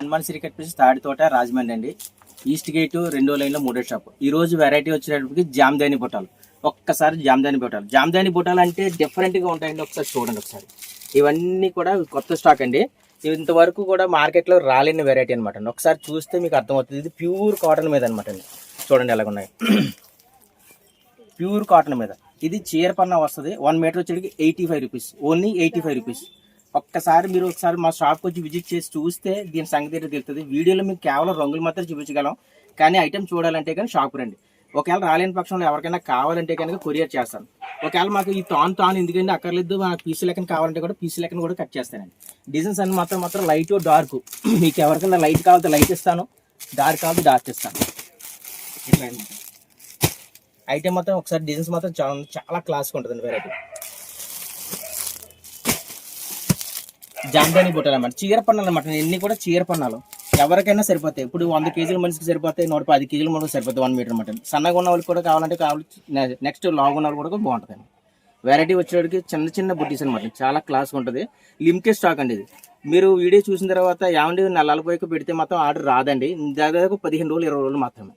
Hanuman సిరికెట్ piece Tadithota Rajahmundry అండి. East gate 2వ లైన్లో 3వ షాప్. ఈ రోజు వెరైటీ వచ్చేటప్పటికి జామ్దాని బుట్టాలు. ఒక్కసారి జామ్దాని బుట్టాలు అంటే డిఫరెంట్గా ఉంటాయండి. ఒకసారి చూడండి. ఒకసారి ఇవన్నీ కూడా కొత్త స్టాక్ అండి. ఇంతవరకు కూడా మార్కెట్లో రాలేని వెరైటీ అనమాట అండి. ఒకసారి చూస్తే మీకు అర్థమవుతుంది. ఇది ప్యూర్ కాటన్ మీద అనమాట అండి. చూడండి ఎలాగ ఉన్నాయి. ప్యూర్ కాటన్ మీద ఇది చీర పన్నా వస్తుంది. 1 మీటర్ వచ్చేటికి 85 రూపీస్, ఓన్లీ 85 రూపీస్. ఒక్కసారి మీరు ఒకసారి మా షాప్కి వచ్చి విజిట్ చేసి చూస్తే దీని సంగతి ఏంటో తెలుస్తుంది. వీడియోలో మీకు కేవలం రంగులు మాత్రం చూపించగలం, కానీ ఐటమ్ చూడాలంటే కానీ షాప్ రండి. ఒకవేళ రాలేని పక్షంలో ఎవరికైనా కావాలంటే కనుక కొరియర్ చేస్తాను. ఒకవేళ మాకు ఈ తాను ఎందుకంటే అక్కర్లేదు, మాకు పీసీ లెక్కన కావాలంటే కూడా పీసీ లెక్కన కూడా కట్ చేస్తానండి. డిజైన్స్ అన్ని మాత్రం లైట్ డార్క్. మీకు ఎవరికైనా లైట్ కావాలంటే లైట్ ఇస్తాను, డార్క్ కావాలంటే డార్క్ ఇస్తాను. ఇట్లా ఐటమ్ మాత్రం ఒకసారి డిజైన్స్ మాత్రం చాలా క్లాస్గా ఉంటుందండి. వెరైటీ జామ్దాని బుట్టలు అన్నమాట. చీర పన్నాలు అనమాట. ఎన్ని కూడా చీర పన్నాలు ఎవరికైనా సరిపోతాయి. ఇప్పుడు 100 కేజీల మనిషికి సరిపోతాయి, 110 కేజీల మనిషికి సరిపోతాయి. 1 మీటర్ మటన్. సన్నగా ఉన్న వాళ్ళకి కూడా కావాలంటే నెక్స్ట్ లాంగ్ ఉన్న వాళ్ళు కూడా బాగుంటుంది. వెరైటీ వచ్చేటికి చిన్న బుట్టీస్ అనమాట. చాలా క్లాస్గా ఉంటుంది. లిమిటెడ్ స్టాక్ అండి ఇది. మీరు వీడియో చూసిన తర్వాత ఏమండి 40 పెడితే మాత్రం ఆర్డర్ రాదండి. దాదాపు 15 రోజులు 20 రోజులు మాత్రమే.